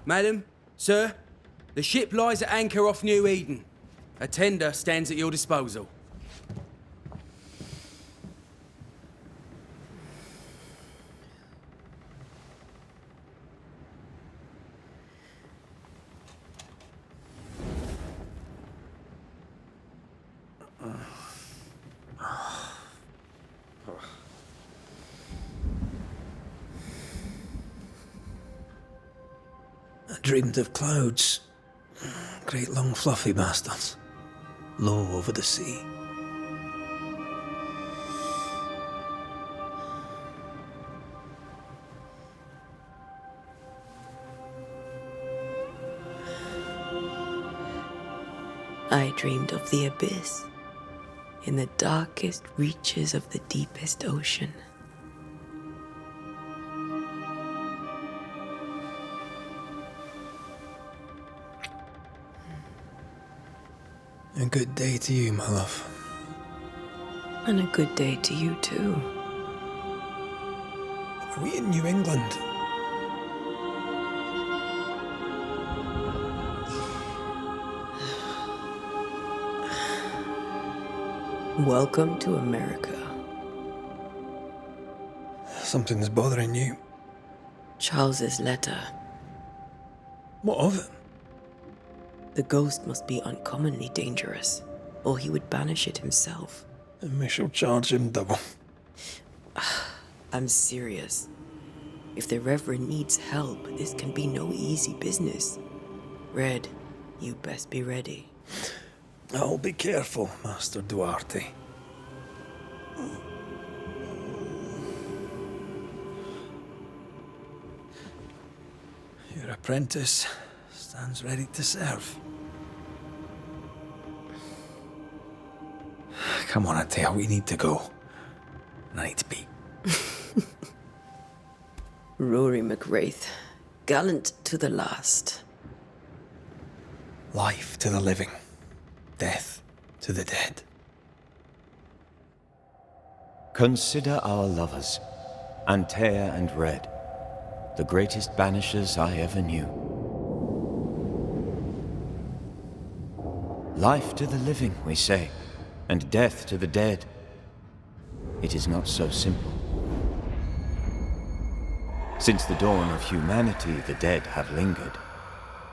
Madam, sir, the ship lies at anchor off New Eden. A tender stands at your disposal. I dreamed of clouds. Great long fluffy bastards. Low over the sea. I dreamed of the abyss, in the darkest reaches of the deepest ocean. A good day to you, my love. And a good day to you too. Are we in New England? Welcome to America. Something's bothering you. Charles's letter. What of it? The ghost must be uncommonly dangerous, or he would banish it himself. And we shall charge him double. I'm serious. If the Reverend needs help, this can be no easy business. Red, you best be ready. I'll be careful, Master Duarte. Your apprentice stands ready to serve. Come on, Atea, we need to go. I need to be. Rory McWraith, gallant to the last. Life to the living, death to the dead. Consider our lovers, Antea and Red, the greatest banishers I ever knew. Life to the living, we say, and death to the dead. It is not so simple. Since the dawn of humanity, the dead have lingered.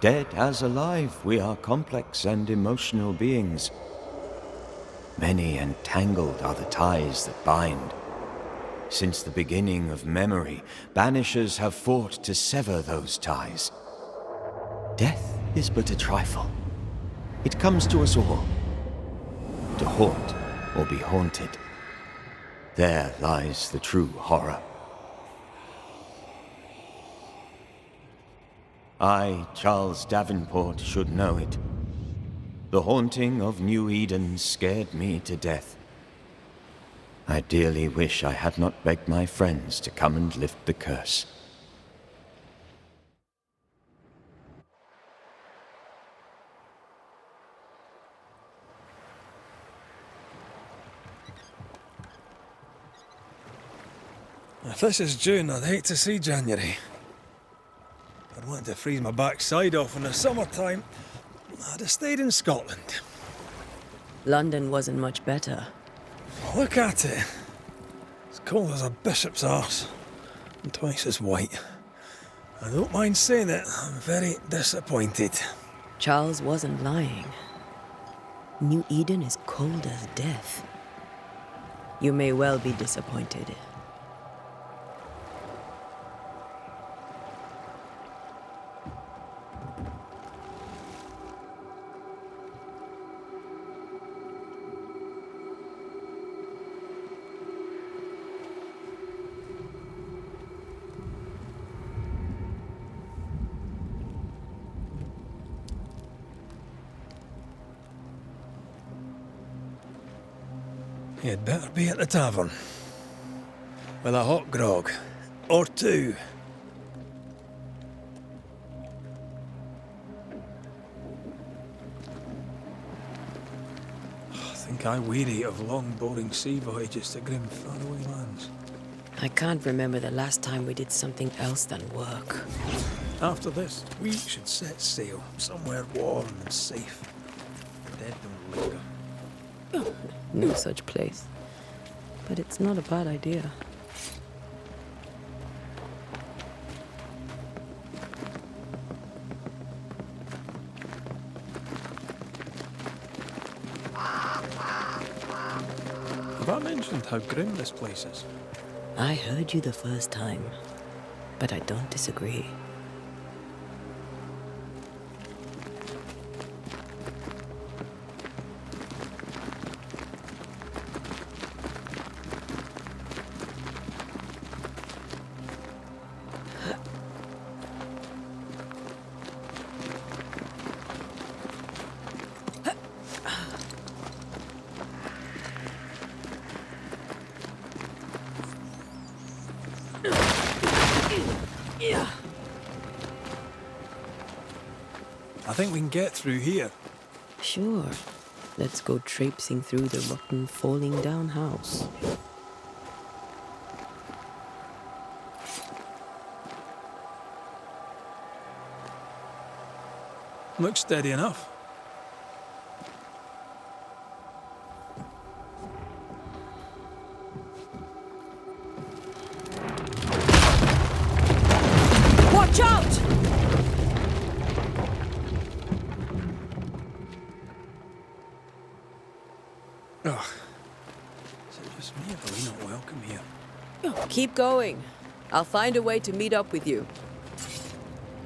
Dead as alive, we are complex and emotional beings. Many and tangled are the ties that bind. Since the beginning of memory, banishers have fought to sever those ties. Death is but a trifle. It comes to us all. To haunt or be haunted. There lies the true horror. I, Charles Davenport, should know it. The haunting of New Eden scared me to death. I dearly wish I had not begged my friends to come and lift the curse. If this is June, I'd hate to see January. I'd want to freeze my backside off in the summertime. I'd have stayed in Scotland. London wasn't much better. Look at it. It's cold as a bishop's arse. And twice as white. I don't mind saying it, I'm very disappointed. Charles wasn't lying. New Eden is cold as death. You may well be disappointed. You'd better be at the tavern. With a hot grog. Or two. I think I weary of long, boring sea voyages to grim, faraway lands. I can't remember the last time we did something else than work. After this, we should set sail somewhere warm and safe. The dead don't linger. No such place. But it's not a bad idea. Have I mentioned how grim this place is? I heard you the first time, but I don't disagree. I think we can get through here. Sure. Let's go traipsing through the rotten, falling down house. Looks steady enough. Watch out! Ugh. Is it just me or are we not welcome here? Keep going. I'll find a way to meet up with you.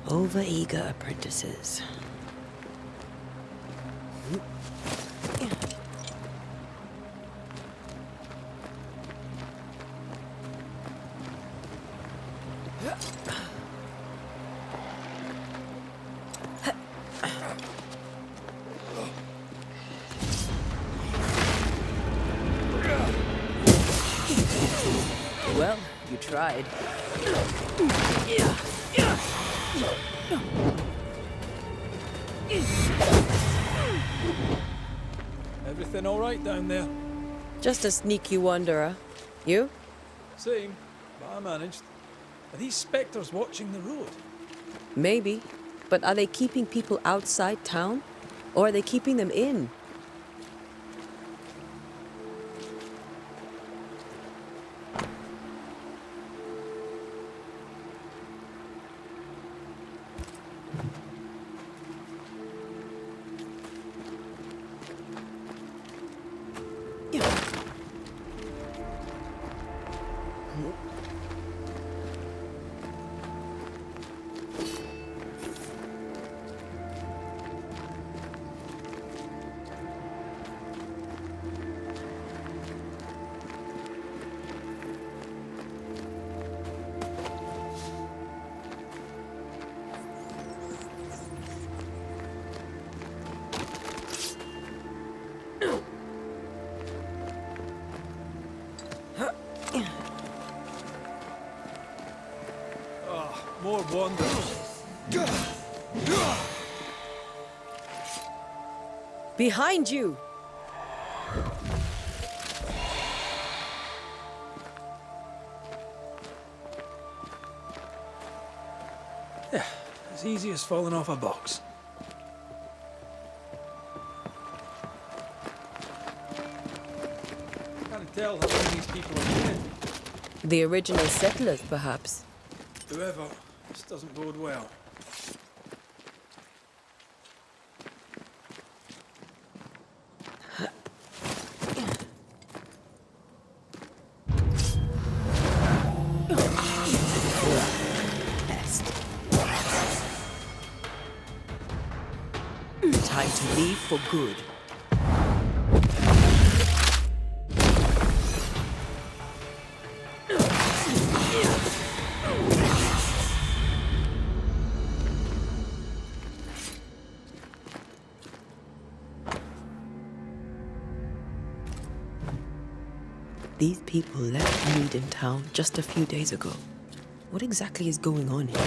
Overeager apprentices. Well, you tried. Everything all right down there? Just a sneaky wanderer. You? Same, but I managed. Are these spectres watching the road? Maybe. But are they keeping people outside town? Or are they keeping them in? More wonders. Behind you! Yeah, as easy as falling off a box. Can't tell how many these people are dead. The original settlers, perhaps. Whoever, this doesn't bode well. Time to leave for good. These people left Mead in town just a few days ago. What exactly is going on here?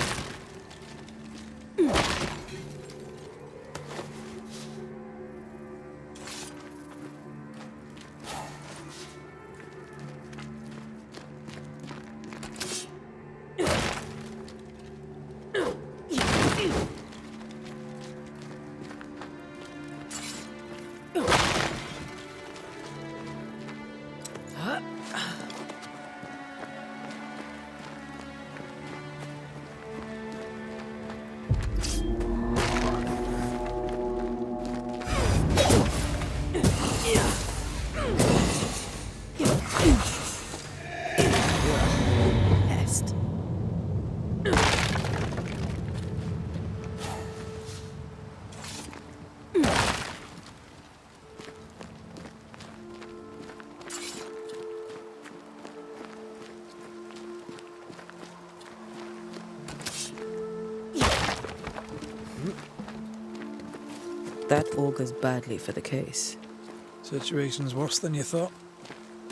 Pest. That augurs badly for the case. Situation's worse than you thought.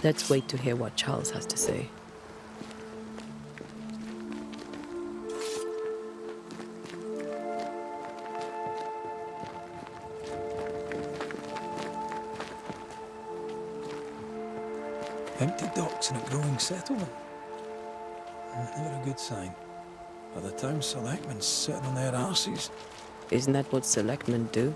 Let's wait to hear what Charles has to say. Empty docks in a growing settlement. Never a good sign. By the time selectmen sitting on their arses. Isn't that what selectmen do?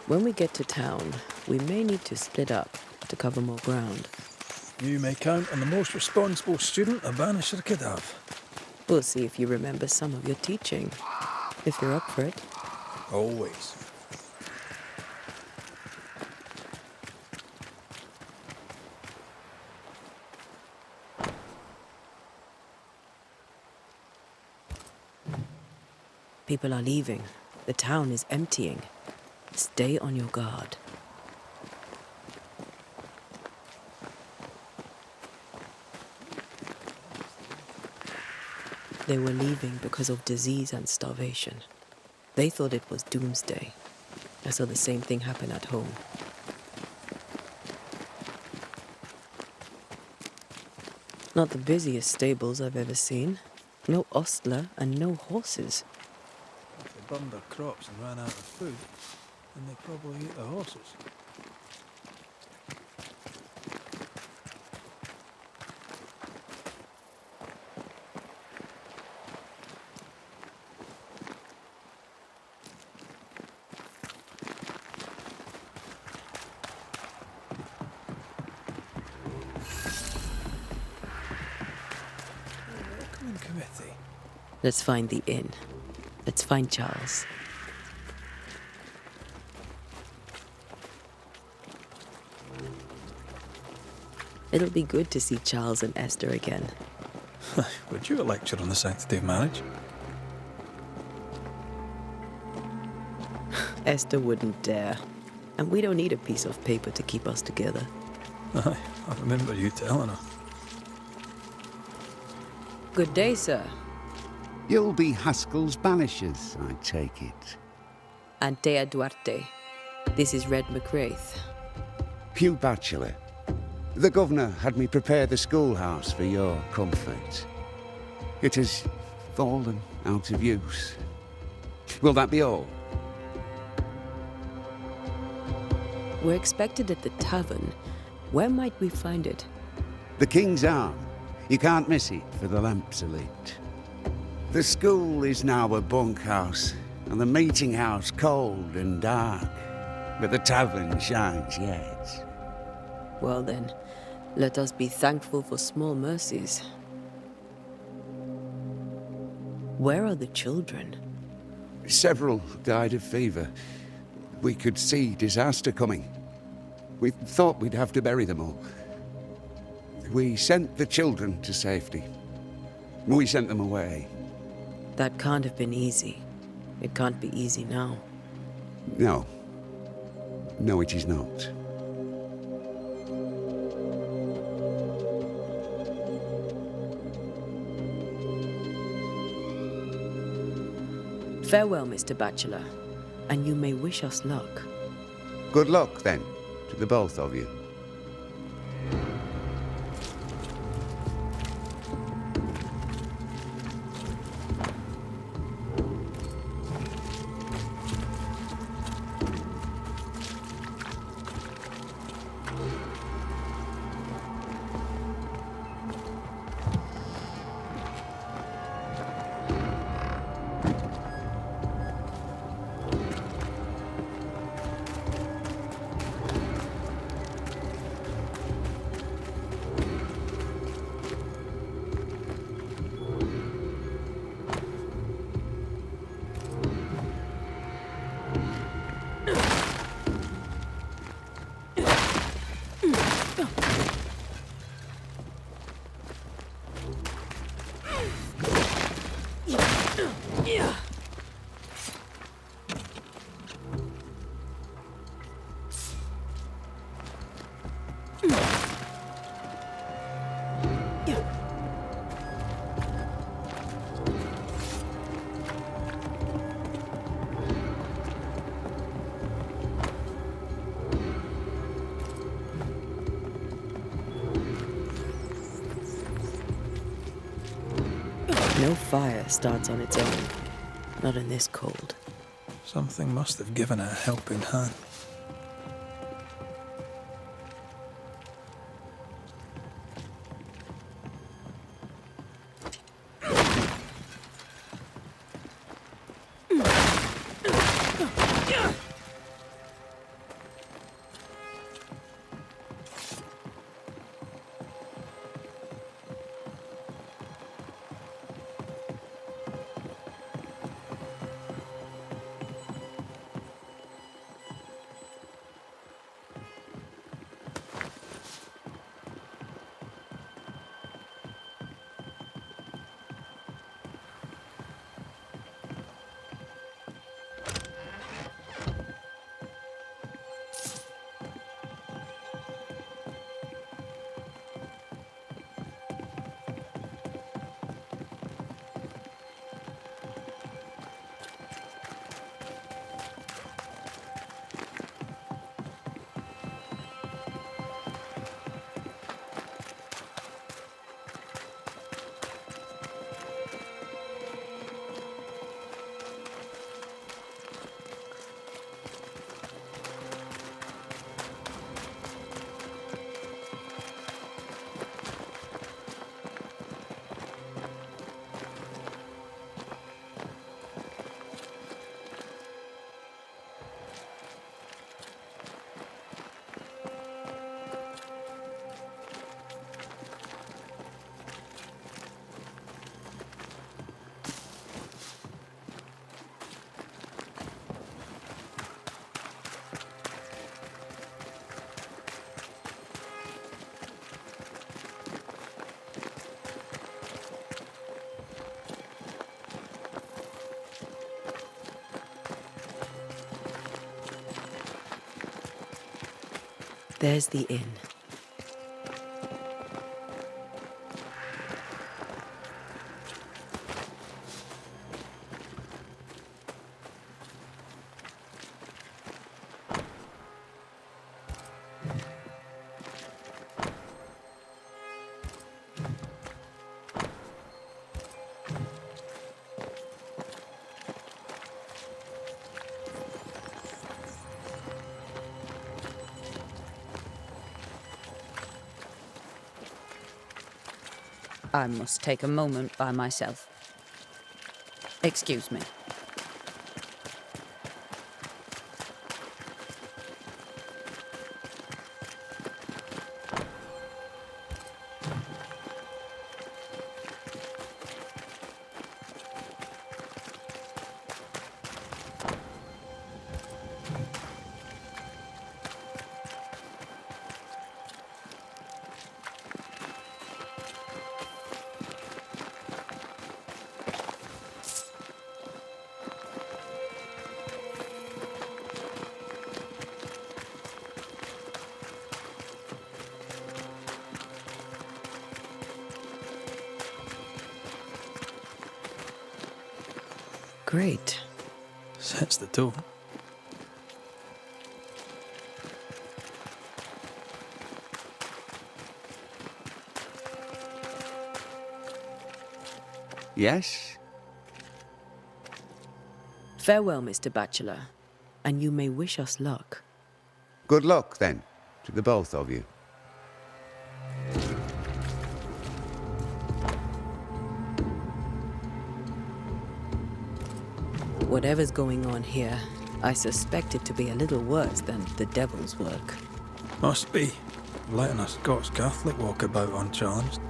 When we get to town, we may need to split up to cover more ground. You may count on the most responsible student a Banisher could have. We'll see if you remember some of your teaching, if you're up for it. Always. People are leaving. The town is emptying. Stay on your guard. They were leaving because of disease and starvation. They thought it was doomsday. I saw the same thing happen at home. Not the busiest stables I've ever seen. No ostler and no horses. If they burned their crops and ran out of food, then they probably ate the horses. Welcoming committee. Let's find the inn. Let's find Charles. It'll be good to see Charles and Esther again. Would you a lecture on the sanctity of marriage? Esther wouldn't dare. And we don't need a piece of paper to keep us together. Aye, I remember you telling her. Good day, sir. You'll be Haskell's Banishers, I take it. Antea Duarte. This is Red McWraith. Hugh Bachelor. The governor had me prepare the schoolhouse for your comfort. It has fallen out of use. Will that be all? We're expected at the tavern. Where might we find it? The King's Arm. You can't miss it, for the lamps are lit. The school is now a bunkhouse, and the meeting house cold and dark. But the tavern shines yet. Well then, let us be thankful for small mercies. Where are the children? Several died of fever. We could see disaster coming. We thought we'd have to bury them all. We sent the children to safety. We sent them away. That can't have been easy. It can't be easy now. No. No, it is not. Farewell, Mr. Bachelor, and you may wish us luck. Good luck, then, to the both of you. No fire starts on its own. Not in this cold. Something must have given it a helping hand. There's the inn. I must take a moment by myself. Excuse me. Great. Sets the tone. Yes? Farewell, Mr. Bachelor, and you may wish us luck. Good luck, then, to the both of you. Whatever's going on here, I suspect it to be a little worse than the devil's work. Must be. Letting a Scots Catholic walk about unchallenged.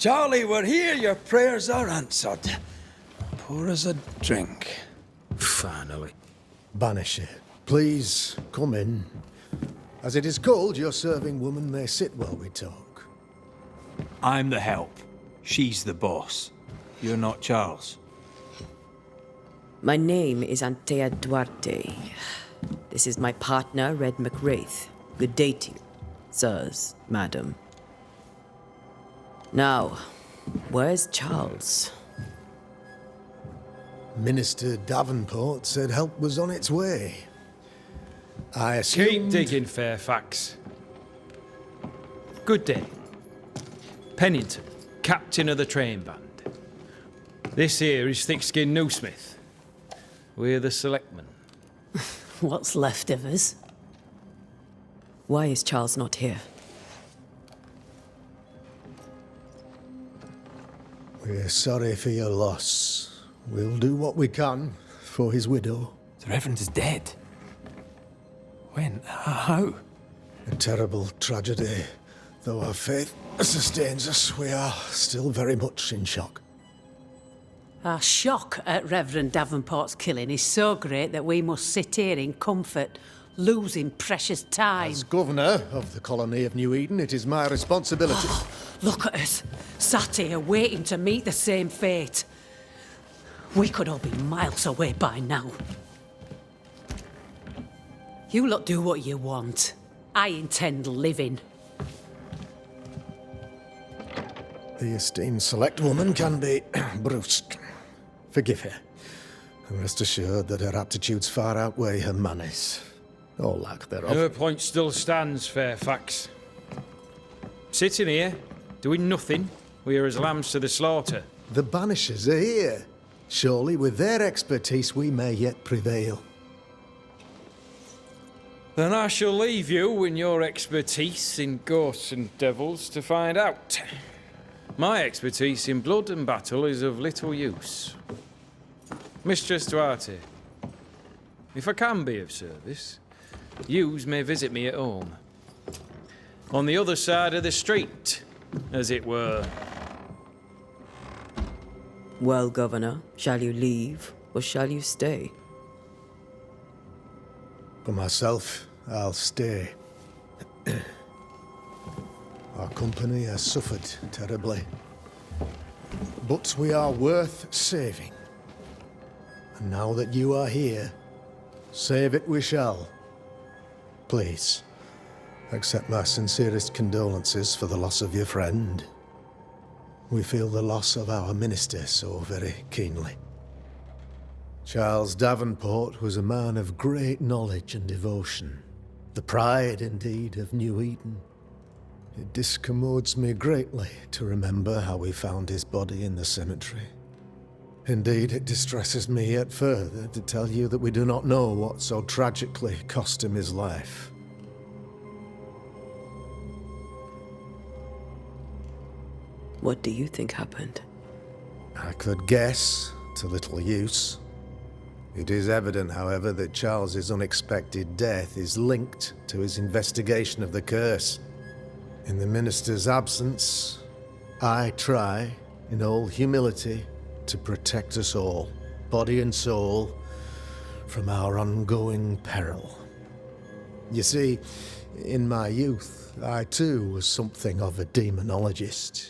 Charlie, we're here. Your prayers are answered. Pour us a drink. Finally. Banisher, please come in. As it is called, your serving woman may sit while we talk. I'm the help. She's the boss. You're not Charles. My name is Antea Duarte. This is my partner, Red McWraith. Good day to you, sirs, madam. Now, where's Charles? Minister Davenport said help was on its way. I assumed... Keep digging, Fairfax. Good day. Pennington, captain of the train band. This here is Thick-Skinned Newsmith. We're the selectmen. What's left of us? Why is Charles not here? We're sorry for your loss. We'll do what we can for his widow. The Reverend is dead. When? How? A terrible tragedy. Though our faith sustains us, we are still very much in shock. Our shock at Reverend Davenport's killing is so great that we must sit here in comfort, losing precious time. As governor of the colony of New Eden, it is my responsibility. Look at us, sat here waiting to meet the same fate. We could all be miles away by now. You lot do what you want. I intend living. The esteemed select woman can be brusque. Forgive her. And rest assured that her aptitudes far outweigh her manners. Or lack thereof. Her point still stands, Fairfax. Sitting here, doing nothing, we are as lambs to the slaughter. The Banishers are here. Surely with their expertise we may yet prevail. Then I shall leave you and your expertise in ghosts and devils to find out. My expertise in blood and battle is of little use. Mistress Duarte, if I can be of service, yous may visit me at home. On the other side of the street, as it were. Well, Governor, shall you leave or shall you stay? For myself, I'll stay. Our company has suffered terribly. But we are worth saving. And now that you are here, save it we shall. Please, accept my sincerest condolences for the loss of your friend. We feel the loss of our minister so very keenly. Charles Davenport was a man of great knowledge and devotion. The pride, indeed, of New Eden. It discommodes me greatly to remember how we found his body in the cemetery. Indeed, it distresses me yet further to tell you that we do not know what so tragically cost him his life. What do you think happened? I could guess, to little use. It is evident, however, that Charles's unexpected death is linked to his investigation of the curse. In the minister's absence, I try, in all humility, to protect us all, body and soul, from our ongoing peril. You see, in my youth, I too was something of a demonologist.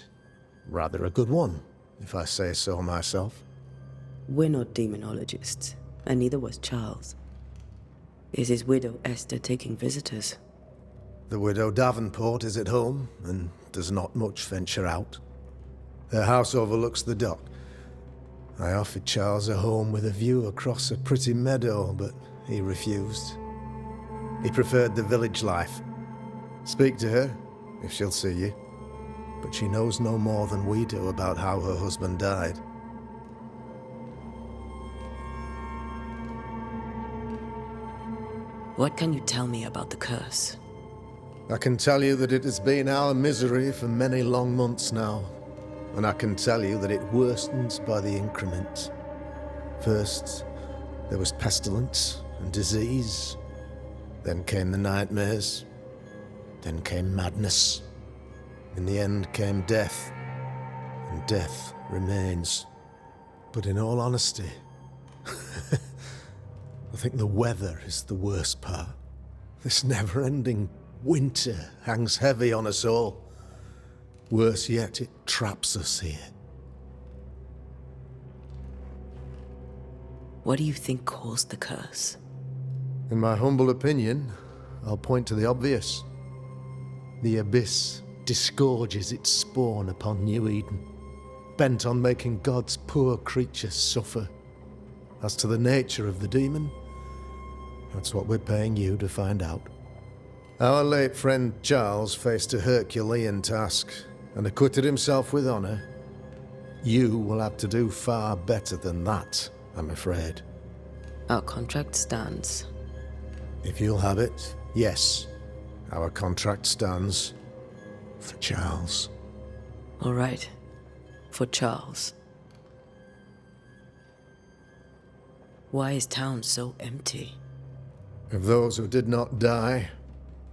Rather a good one, if I say so myself. We're not demonologists, and neither was Charles. Is his widow Esther taking visitors? The widow Davenport is at home, and does not much venture out. Her house overlooks the dock. I offered Charles a home with a view across a pretty meadow, but he refused. He preferred the village life. Speak to her, if she'll see you. But she knows no more than we do about how her husband died. What can you tell me about the curse? I can tell you that it has been our misery for many long months now. And I can tell you that it worsens by the increment. First, there was pestilence and disease. Then came the nightmares. Then came madness. In the end came death. And death remains. But in all honesty, I think the weather is the worst part. This never-ending winter hangs heavy on us all. Worse yet, it traps us here. What do you think caused the curse? In my humble opinion, I'll point to the obvious. The Abyss disgorges its spawn upon New Eden, bent on making God's poor creatures suffer. As to the nature of the demon, that's what we're paying you to find out. Our late friend Charles faced a Herculean task and acquitted himself with honor. You will have to do far better than that, I'm afraid. Our contract stands. If you'll have it, yes, our contract stands for Charles. All right. For Charles. Why is town so empty? Of those who did not die,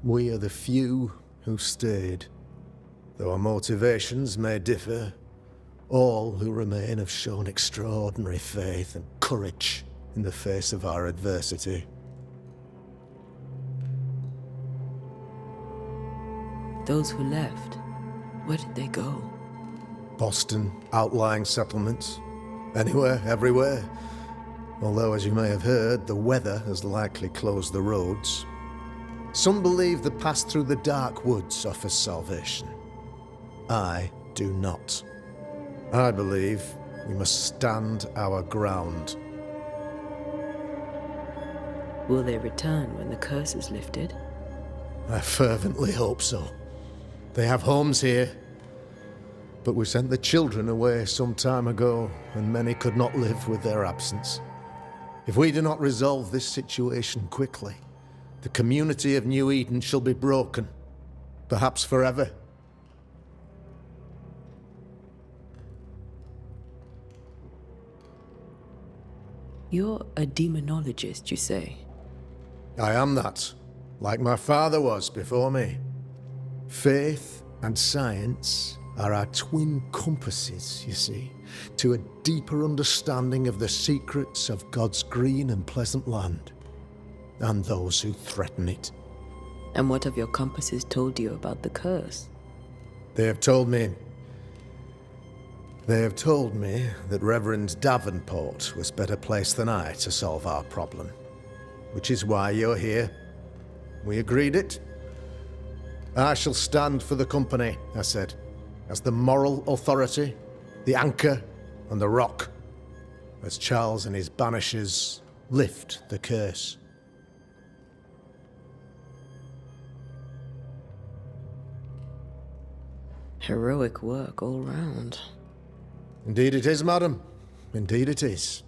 we are the few who stayed. Though our motivations may differ, all who remain have shown extraordinary faith and courage in the face of our adversity. Those who left, where did they go? Boston, outlying settlements. Anywhere, everywhere. Although, as you may have heard, the weather has likely closed the roads. Some believe the path through the dark woods offers salvation. I do not. I believe we must stand our ground. Will they return when the curse is lifted? I fervently hope so. They have homes here. But we sent the children away some time ago, and many could not live with their absence. If we do not resolve this situation quickly, the community of New Eden shall be broken, perhaps forever. You're a demonologist, you say? I am that, like my father was before me. Faith and science are our twin compasses, you see, to a deeper understanding of the secrets of God's green and pleasant land, and those who threaten it. And what have your compasses told you about the curse? They have told me that Reverend Davenport was better placed than I to solve our problem, which is why you're here. We agreed it. I shall stand for the company, I said, as the moral authority, the anchor, and the rock, as Charles and his Banishers lift the curse. Heroic work all round. Indeed it is, madam. Indeed it is.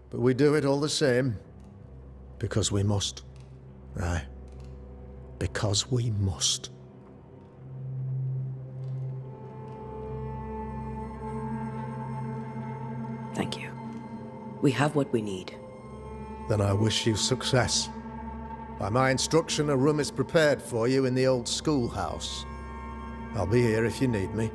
But we do it all the same, because we must. Aye, because we must. Thank you. We have what we need. Then I wish you success. By my instruction, a room is prepared for you in the old schoolhouse. I'll be here if you need me.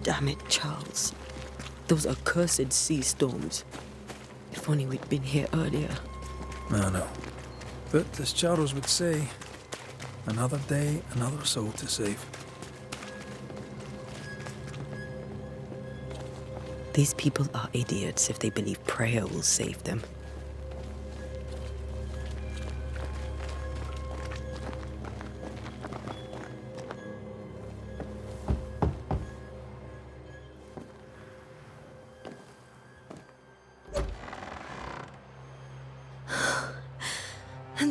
Damn it, Charles. Those accursed sea storms. If only we'd been here earlier. I know. But as Charles would say, another day, another soul to save. These people are idiots if they believe prayer will save them.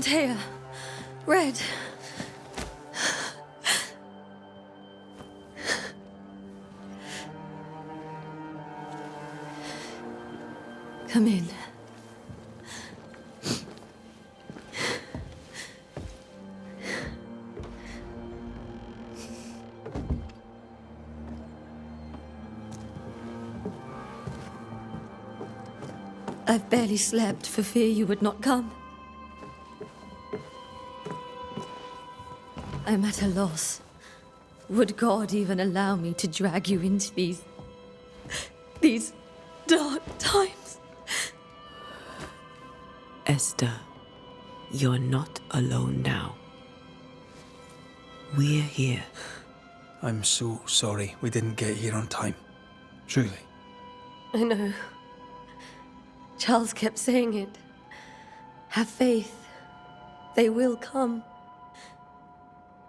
Antea. Red. Come in. I've barely slept for fear you would not come. I'm at a loss. Would God even allow me to drag you into these dark times? Esther, you're not alone now. We're here. I'm so sorry we didn't get here on time. Truly. I know. Charles kept saying it. Have faith. They will come.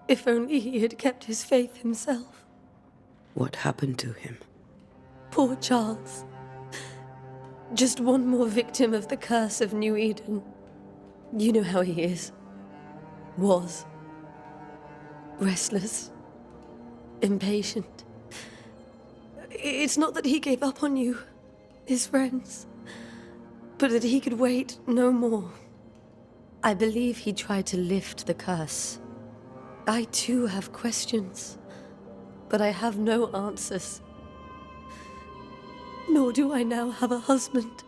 If only he had kept his faith himself. What happened to him? Poor Charles. Just one more victim of the curse of New Eden. You know how he is. Was. Restless. Impatient. It's not that he gave up on you, his friends, but that he could wait no more. I believe he tried to lift the curse. I too have questions, but I have no answers. Nor do I now have a husband.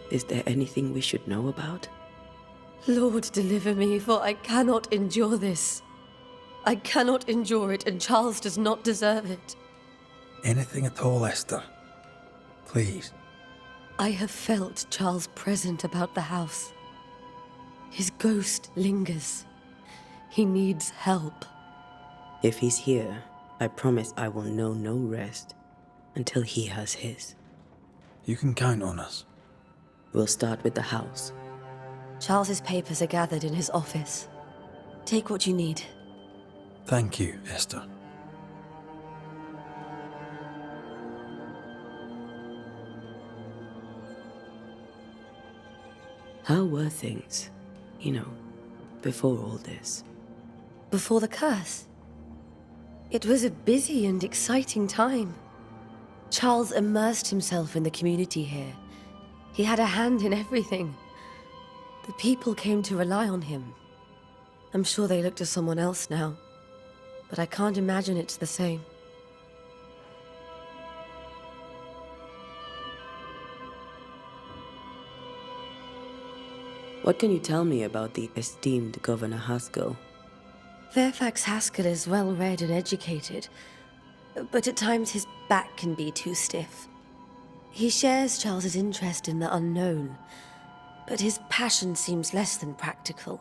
Is there anything we should know about? Lord, deliver me, for I cannot endure this. I cannot endure it, and Charles does not deserve it. Anything at all, Esther. Please. I have felt Charles present about the house. His ghost lingers. He needs help. If he's here, I promise I will know no rest until he has his. You can count on us. We'll start with the house. Charles's papers are gathered in his office. Take what you need. Thank you, Esther. How were things, before all this? Before the curse? It was a busy and exciting time. Charles immersed himself in the community here. He had a hand in everything. The people came to rely on him. I'm sure they look to someone else now, but I can't imagine it's the same. What can you tell me about the esteemed Governor Haskell? Fairfax Haskell is well-read and educated, but at times his back can be too stiff. He shares Charles's interest in the unknown, but his passion seems less than practical.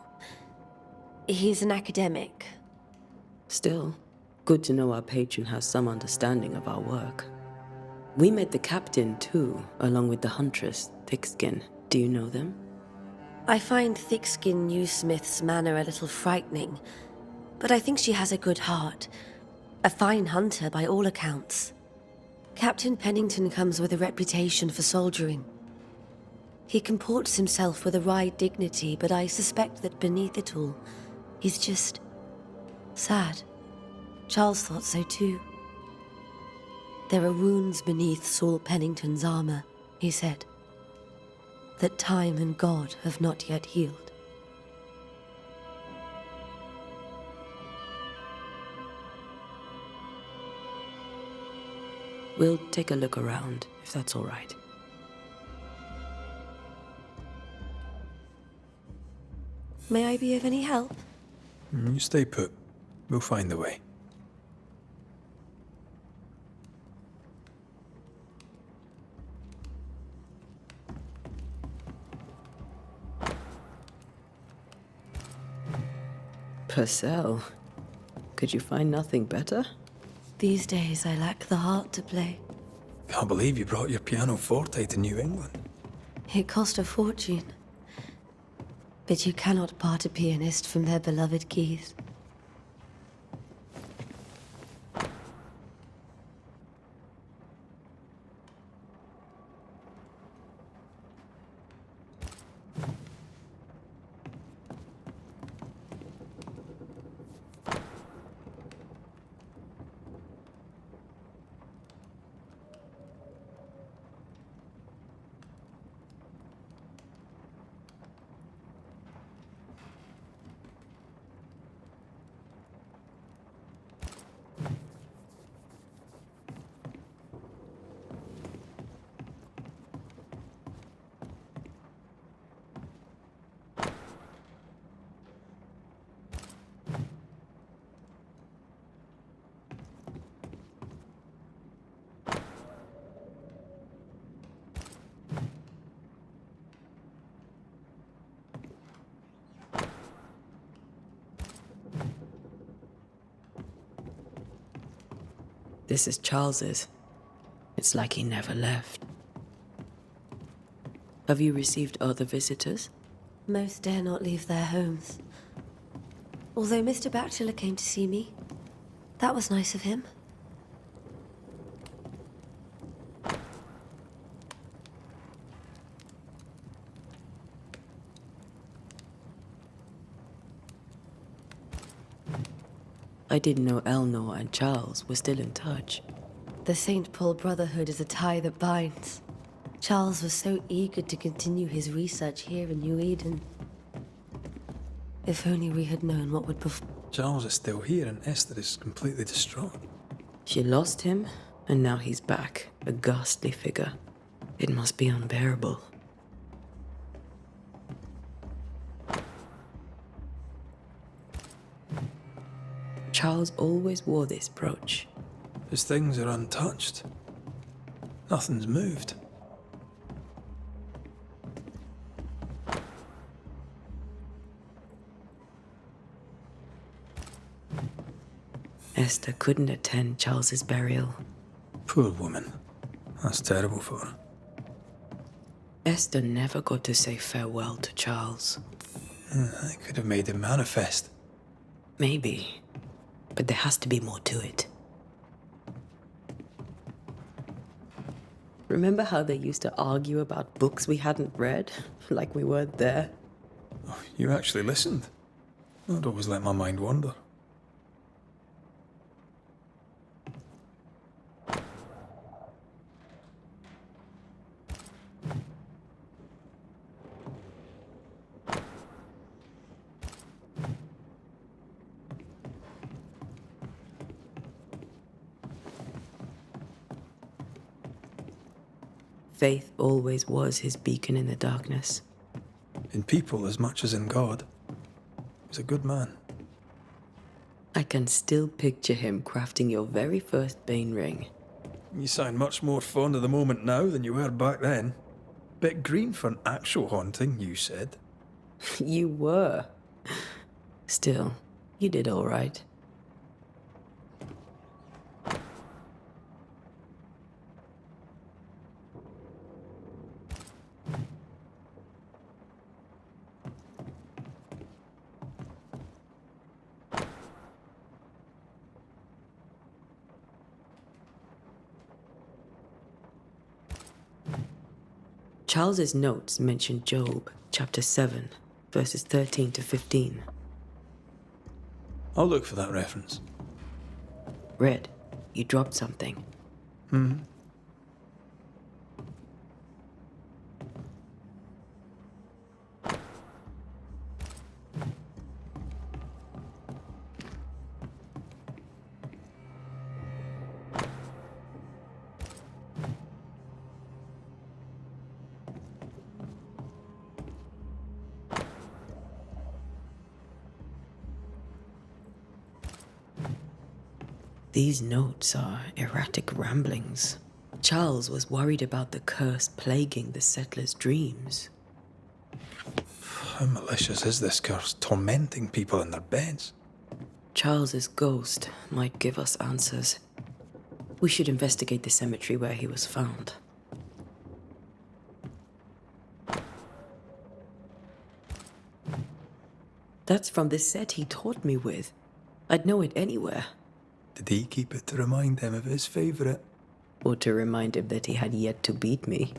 He's an academic. Still, good to know our patron has some understanding of our work. We met the captain, too, along with the huntress, Thickskin. Do you know them? I find Thickskin Newsmith's manner a little frightening, but I think she has a good heart. A fine hunter by all accounts. Captain Pennington comes with a reputation for soldiering. He comports himself with a wry dignity, but I suspect that beneath it all, he's just sad. Charles thought so too. There are wounds beneath Saul Pennington's armor, he said, that time and God have not yet healed. We'll take a look around, if that's all right. May I be of any help? You stay put. We'll find the way. Purcell, could you find nothing better? These days I lack the heart to play. Can't believe you brought your pianoforte to New England. It cost a fortune. But you cannot part a pianist from their beloved keys. This is Charles's. It's like he never left. Have you received other visitors? Most dare not leave their homes. Although Mr. Bachelor came to see me. That was nice of him. I didn't know Elnor and Charles were still in touch. The St. Paul Brotherhood is a tie that binds. Charles was so eager to continue his research here in New Eden. If only we had known what would befall. Charles is still here and Esther is completely distraught. She lost him, and now he's back, a ghastly figure. It must be unbearable. Charles always wore this brooch. His things are untouched. Nothing's moved. Esther couldn't attend Charles's burial. Poor woman. That's terrible for her. Esther never got to say farewell to Charles. I could have made him manifest. Maybe. But there has to be more to it. Remember how they used to argue about books we hadn't read? Like we weren't there? Oh, you actually listened? I'd always let my mind wander. Faith always was his beacon in the darkness. In people as much as in God. He was a good man. I can still picture him crafting your very first Bane ring. You sound much more fond of the moment now than you were back then. Bit green for an actual haunting, you said. You were. Still, you did all right. Charles's notes mention Job, chapter 7, verses 13 to 15. I'll look for that reference. Red, you dropped something. These notes are erratic ramblings. Charles was worried about the curse plaguing the settlers' dreams. How malicious is this curse, tormenting people in their beds? Charles's ghost might give us answers. We should investigate the cemetery where he was found. That's from the set he taught me with. I'd know it anywhere. Did he keep it to remind him of his favourite? Or to remind him that he had yet to beat me.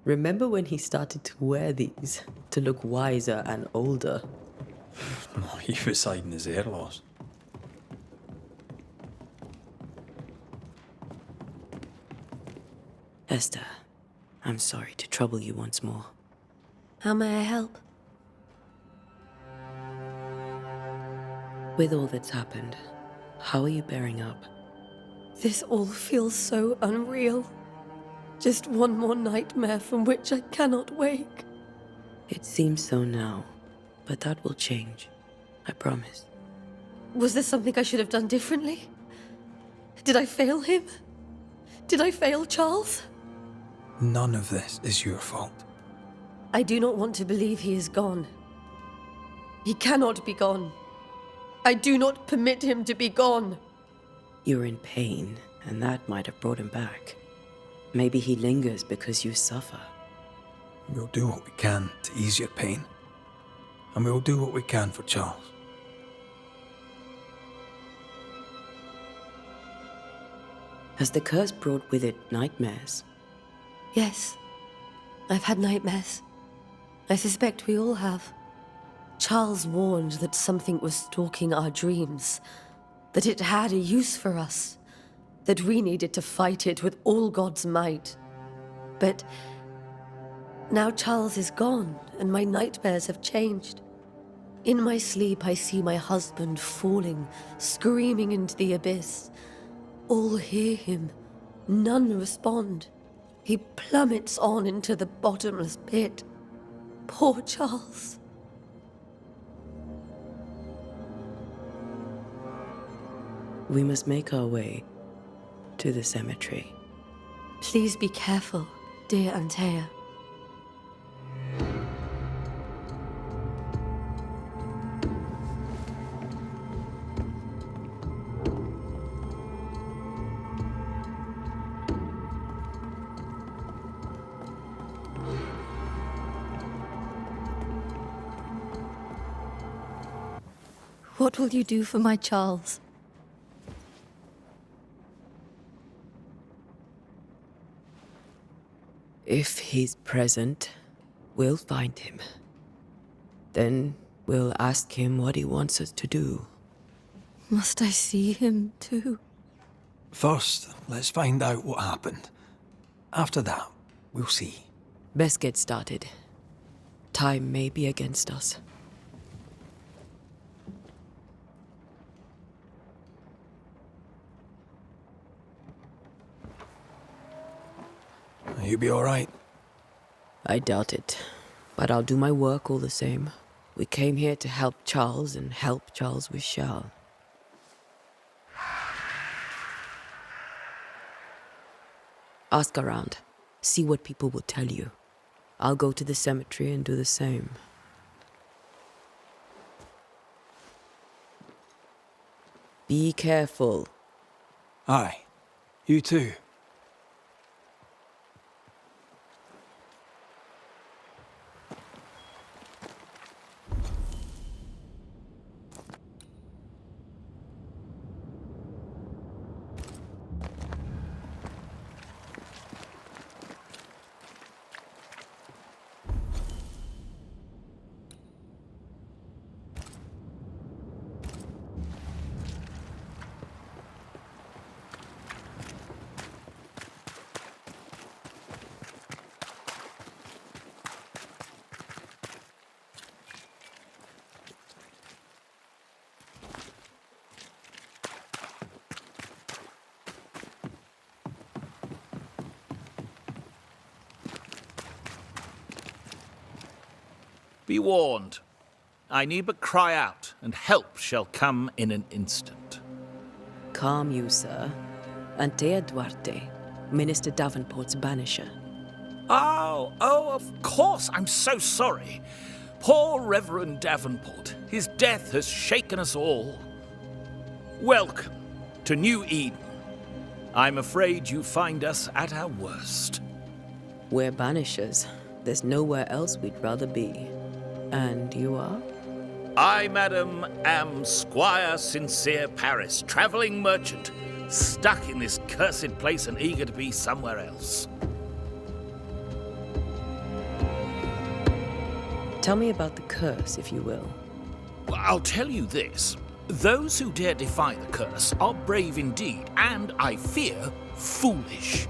Remember when he started to wear these to look wiser and older? Oh, he was hiding his hair loss. Esther, I'm sorry to trouble you once more. How may I help? With all that's happened, how are you bearing up? This all feels so unreal. Just one more nightmare from which I cannot wake. It seems so now, but that will change. I promise. Was there something I should have done differently? Did I fail him? Did I fail Charles? None of this is your fault. I do not want to believe he is gone. He cannot be gone. I do not permit him to be gone. You're in pain, and that might have brought him back. Maybe he lingers because you suffer. We'll do what we can to ease your pain. And we'll do what we can for Charles. Has the curse brought with it nightmares? Yes. I've had nightmares. I suspect we all have. Charles warned that something was stalking our dreams, that it had a use for us, that we needed to fight it with all God's might. But now Charles is gone, and my nightmares have changed. In my sleep, I see my husband falling, screaming into the abyss. All hear him. None respond. He plummets on into the bottomless pit. Poor Charles. We must make our way to the cemetery. Please be careful, dear Antea. What will you do for my Charles? If he's present, we'll find him. Then we'll ask him what he wants us to do. Must I see him too? First, let's find out what happened. After that, we'll see. Best get started. Time may be against us. You'll be all right. I doubt it, but I'll do my work all the same. We came here to help Charles, and help Charles we shall. Ask around. See what people will tell you. I'll go to the cemetery and do the same. Be careful. Aye. You too. Be warned. I need but cry out, and help shall come in an instant. Calm you, sir. Antea Duarte, Minister Davenport's banisher. Oh, of course. I'm so sorry. Poor Reverend Davenport. His death has shaken us all. Welcome to New Eden. I'm afraid you find us at our worst. We're banishers. There's nowhere else we'd rather be. And you are? I, madam, am Squire Sincere Paris, travelling merchant, stuck in this cursed place and eager to be somewhere else. Tell me about the curse, if you will. Well, I'll tell you this. Those who dare defy the curse are brave indeed, and, I fear, foolish.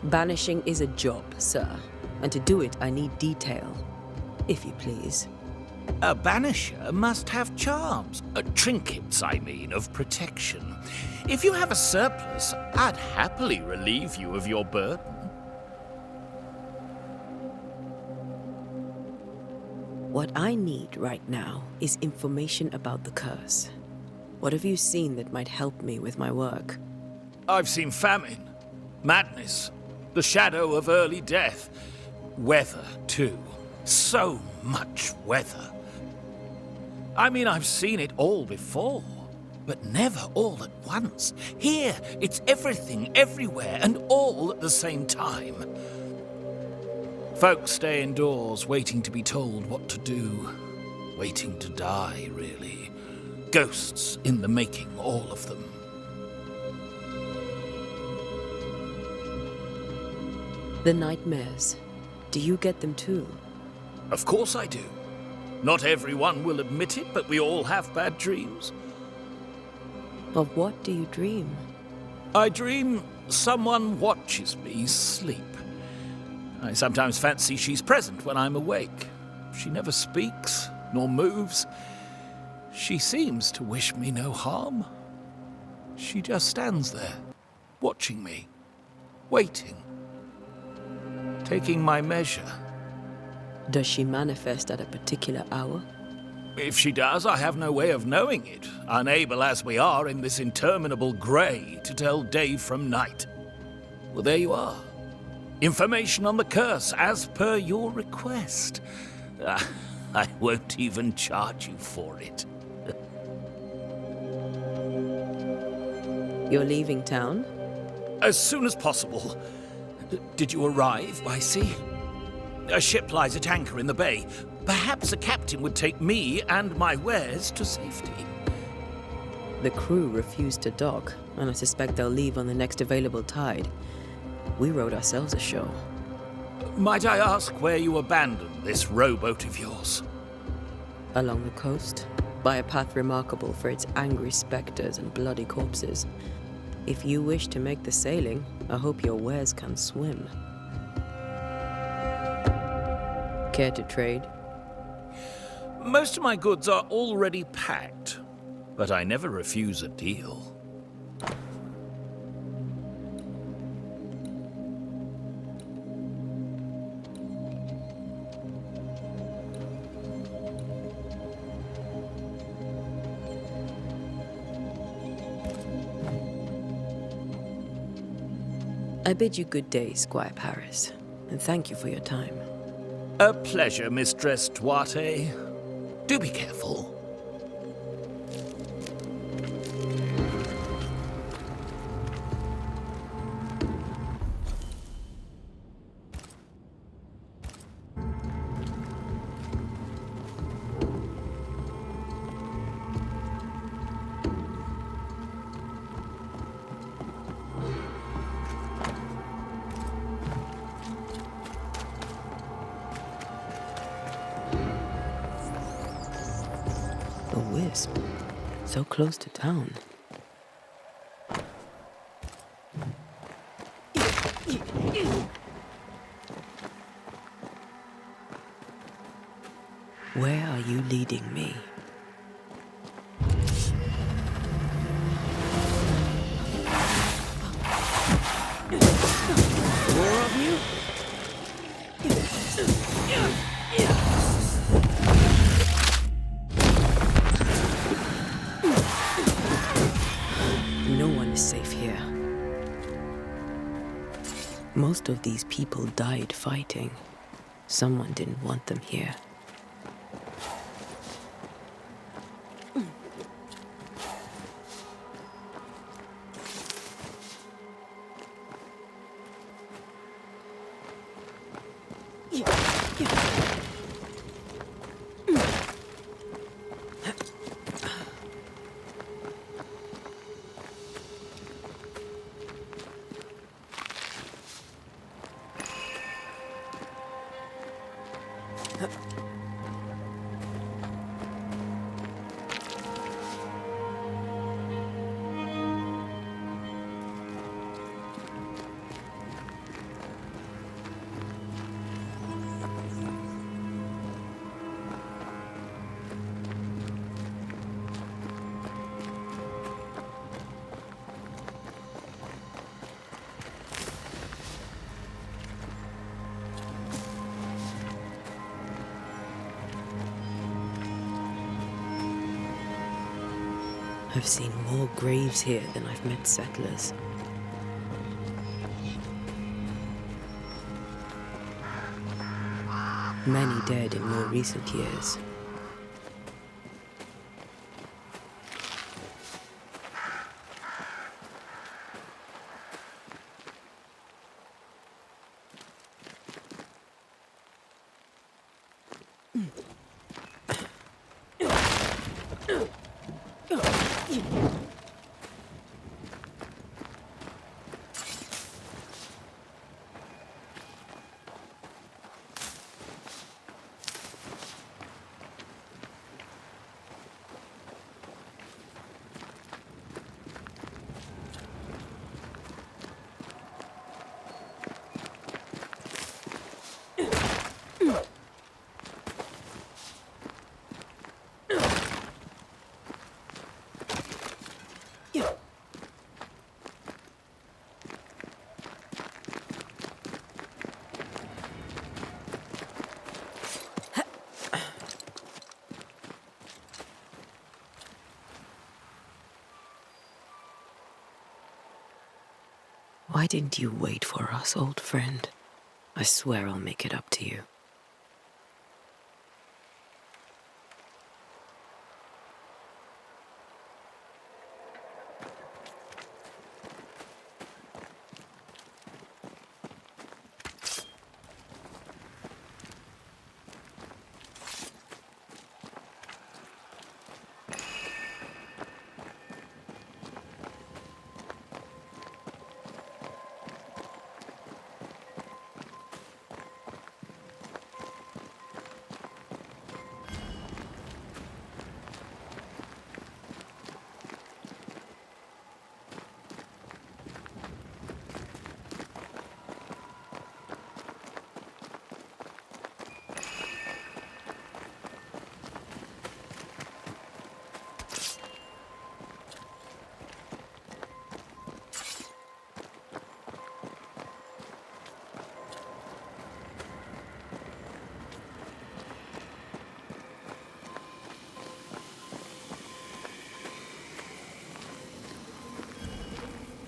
Banishing is a job, sir. And to do it, I need detail. If you please. A banisher must have charms. Trinkets, I mean, of protection. If you have a surplus, I'd happily relieve you of your burden. What I need right now is information about the curse. What have you seen that might help me with my work? I've seen famine, madness, the shadow of early death, weather, too. So much weather. I mean, I've seen it all before. But never all at once. Here, it's everything, everywhere, and all at the same time. Folks stay indoors, waiting to be told what to do. Waiting to die, really. Ghosts in the making, all of them. The nightmares. Do you get them too? Of course I do. Not everyone will admit it, but we all have bad dreams. Of what do you dream? I dream someone watches me sleep. I sometimes fancy she's present when I'm awake. She never speaks, nor moves. She seems to wish me no harm. She just stands there, watching me, waiting, taking my measure. Does she manifest at a particular hour? If she does, I have no way of knowing it, unable as we are in this interminable grey to tell day from night. Well, there you are. Information on the curse, as per your request. I won't even charge you for it. You're leaving town? As soon as possible. Did you arrive by sea? A ship lies at anchor in the bay. Perhaps a captain would take me and my wares to safety. The crew refused to dock, and I suspect they'll leave on the next available tide. We rowed ourselves ashore. Might I ask where you abandoned this rowboat of yours? Along the coast, by a path remarkable for its angry specters and bloody corpses. If you wish to make the sailing, I hope your wares can swim. Care to trade? Most of my goods are already packed, but I never refuse a deal. I bid you good day, Squire Paris, and thank you for your time. A pleasure, Mistress Duarte. Do be careful. A wisp, so close to town. Where are you leading me? More of you? No one is safe here. Most of these people died fighting. Someone didn't want them here. I've seen more graves here than I've met settlers. Many dead in more recent years. Why didn't you wait for us, old friend? I swear I'll make it up to you.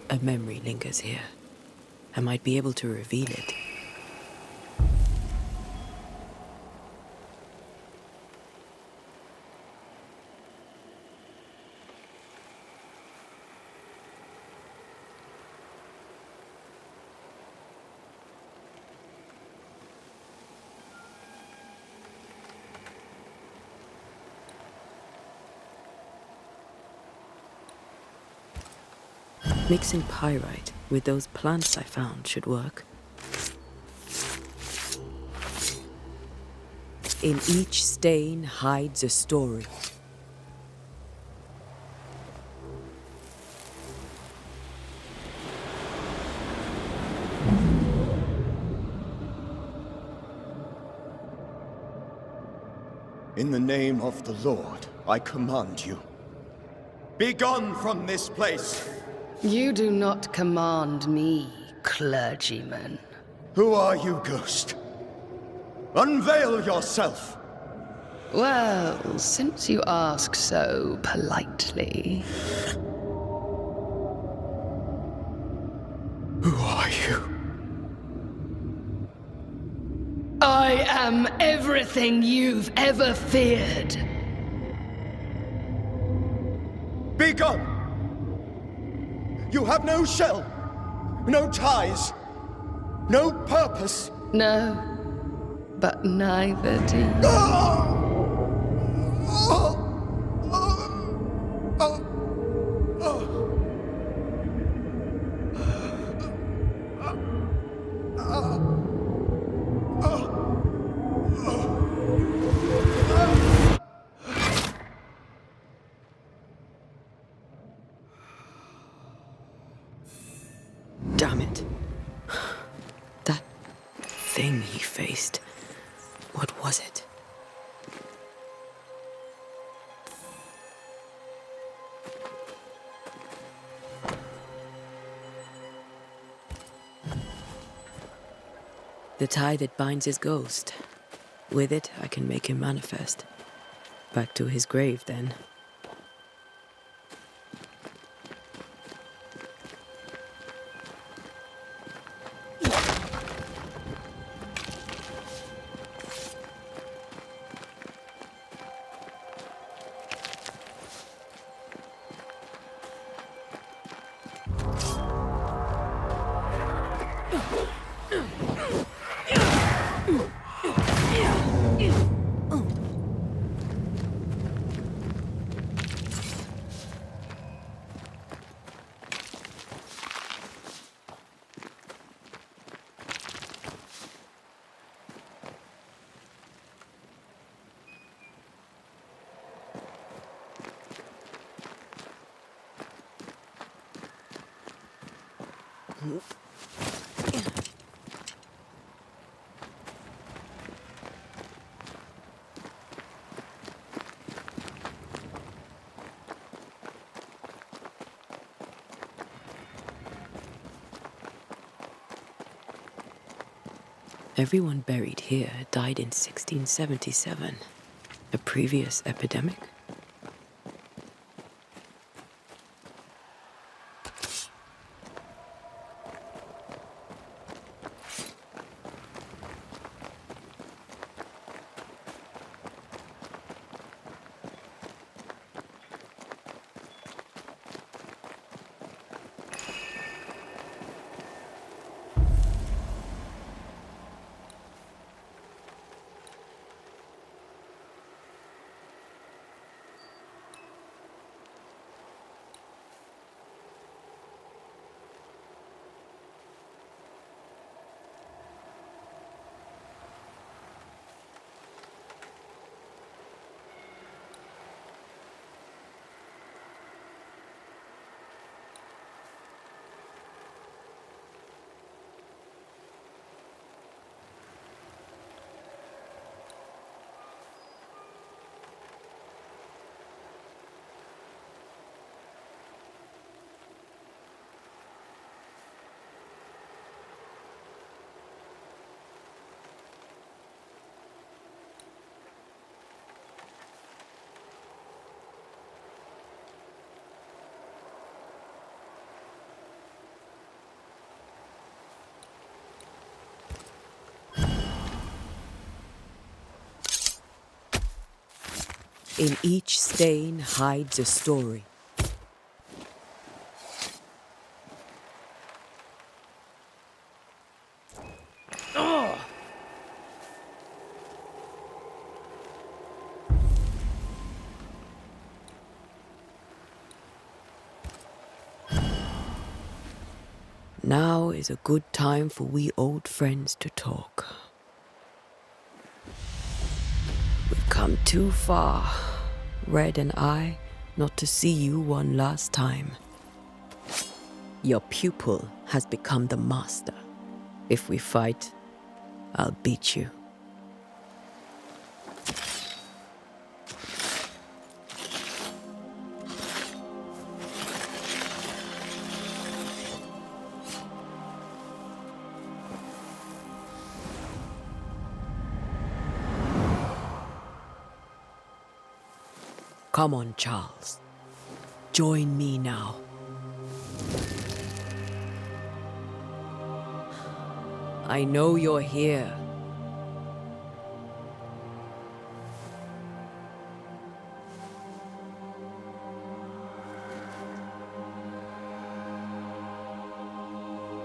A memory lingers here. I might be able to reveal it. Mixing pyrite with those plants I found should work. In each stain hides a story. In the name of the Lord, I command you. Be gone from this place! You do not command me, clergyman. Who are you, ghost? Unveil yourself! Well, since you ask so politely... Who are you? I am everything you've ever feared. Be gone! You have no shell, no ties, no purpose. No, but neither do you. Damn it. That thing he faced. What was it? The tie that binds his ghost. With it, I can make him manifest. Back to his grave, then. Everyone buried here died in 1677. A previous epidemic? In each stain hides a story. Now is a good time for we old friends to talk. We've come too far, Red and I, not to see you one last time. Your pupil has become the master. If we fight, I'll beat you. Come on, Charles. Join me now. I know you're here.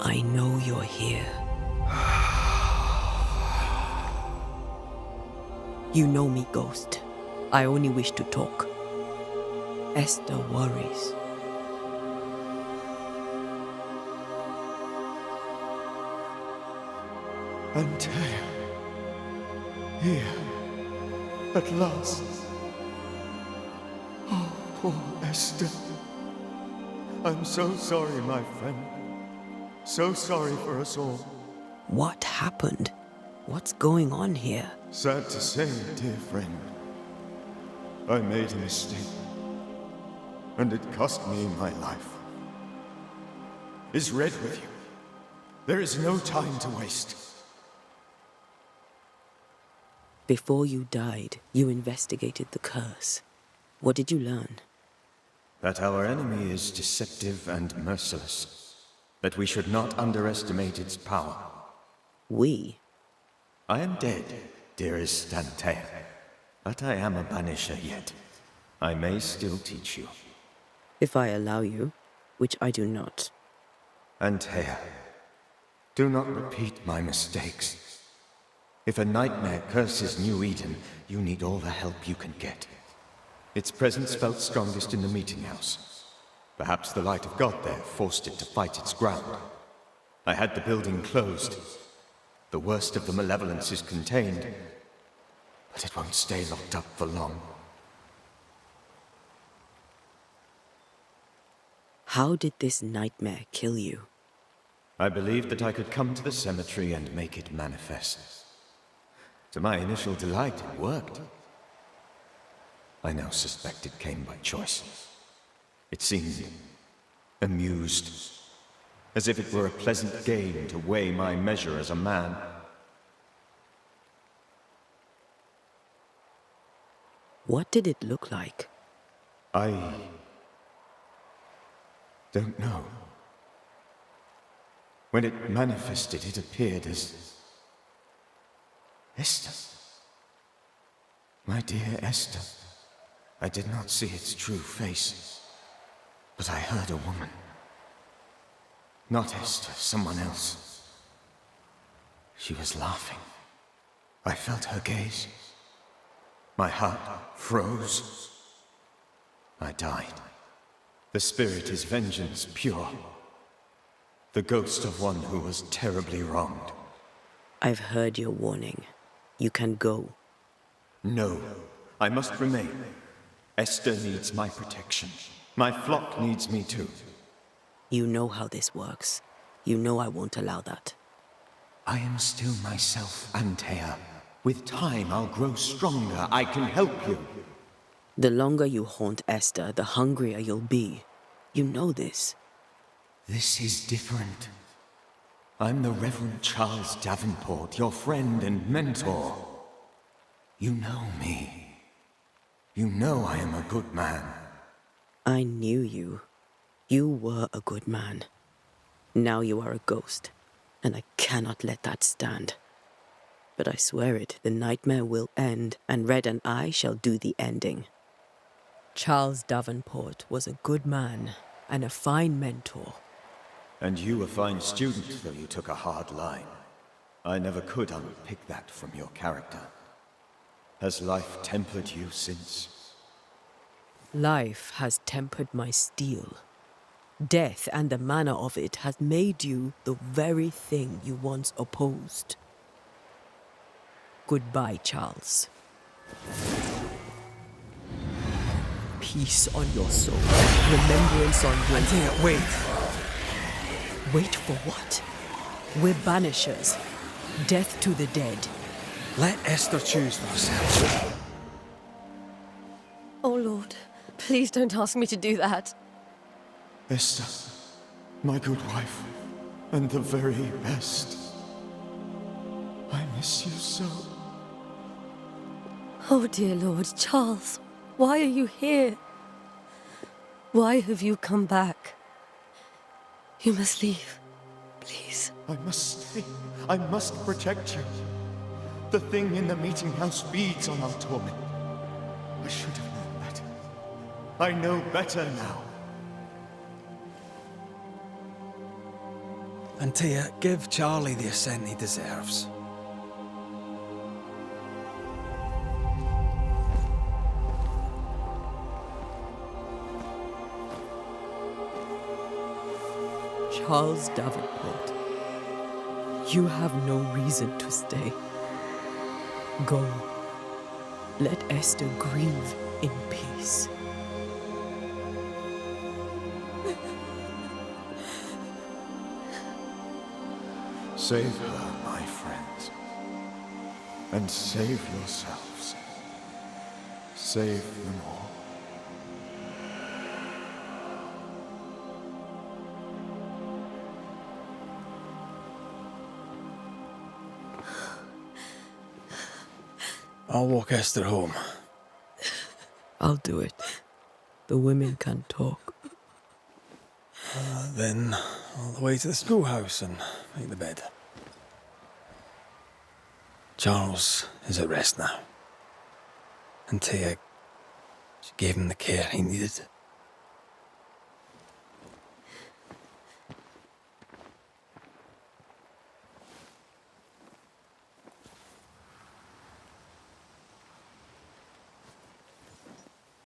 I know you're here. You know me, Ghost. I only wish to talk. Esther worries. Antea, here, at last. Oh, poor Esther. I'm so sorry, my friend. So sorry for us all. What happened? What's going on here? Sad to say, dear friend, I made a mistake. And it cost me my life. Is Red with you? There is no time to waste. Before you died, you investigated the curse. What did you learn? That our enemy is deceptive and merciless. That we should not underestimate its power. We? I am dead, dearest Antea. But I am a Banisher yet. I may still teach you. If I allow you, which I do not. Antea, do not repeat my mistakes. If a nightmare curses New Eden, you need all the help you can get. Its presence felt strongest in the meeting house. Perhaps the light of God there forced it to fight its ground. I had the building closed. The worst of the malevolence is contained, but it won't stay locked up for long. How did this nightmare kill you? I believed that I could come to the cemetery and make it manifest. To my initial delight, it worked. I now suspect it came by choice. It seemed amused, as if it were a pleasant game to weigh my measure as a man. What did it look like? I don't know. When it manifested, it appeared as Esther. My dear Esther. I did not see its true face, but I heard a woman. Not Esther, someone else. She was laughing. I felt her gaze. My heart froze. I died. The spirit is vengeance pure. The ghost of one who was terribly wronged. I've heard your warning. You can go. No, I must remain. Esther needs my protection. My flock needs me too. You know how this works. You know I won't allow that. I am still myself, Antea. With time, I'll grow stronger. I can help you. The longer you haunt Esther, the hungrier you'll be. You know this. This is different. I'm the Reverend Charles Davenport, your friend and mentor. You know me. You know I am a good man. I knew you. You were a good man. Now you are a ghost, and I cannot let that stand. But I swear it, the nightmare will end, and Red and I shall do the ending. Charles Davenport was a good man and a fine mentor. And you a fine student, though you took a hard line. I never could unpick that from your character. Has life tempered you since? Life has tempered my steel. Death and the manner of it has made you the very thing you once opposed. Goodbye, Charles. Peace on your soul. Remembrance on your... Antea, wait. Wait for what? We're Banishers. Death to the dead. Let Esther choose for herself. Oh, Lord, please don't ask me to do that. Esther, my good wife, and the very best. I miss you so. Oh, dear Lord, Charles, why are you here? Why have you come back? You must leave, please. I must stay. I must protect you. The thing in the meeting house feeds on our torment. I should have known better. I know better now. Antea, give Charlie the ascent he deserves. Charles Davenport, you have no reason to stay. Go. Let Esther grieve in peace. Save her, my friends. And save yourselves. Save them all. I'll walk Esther home. I'll do it. The women can talk. Then all the way to the schoolhouse and make the bed. Charles is at rest now. Antea, she gave him the care he needed.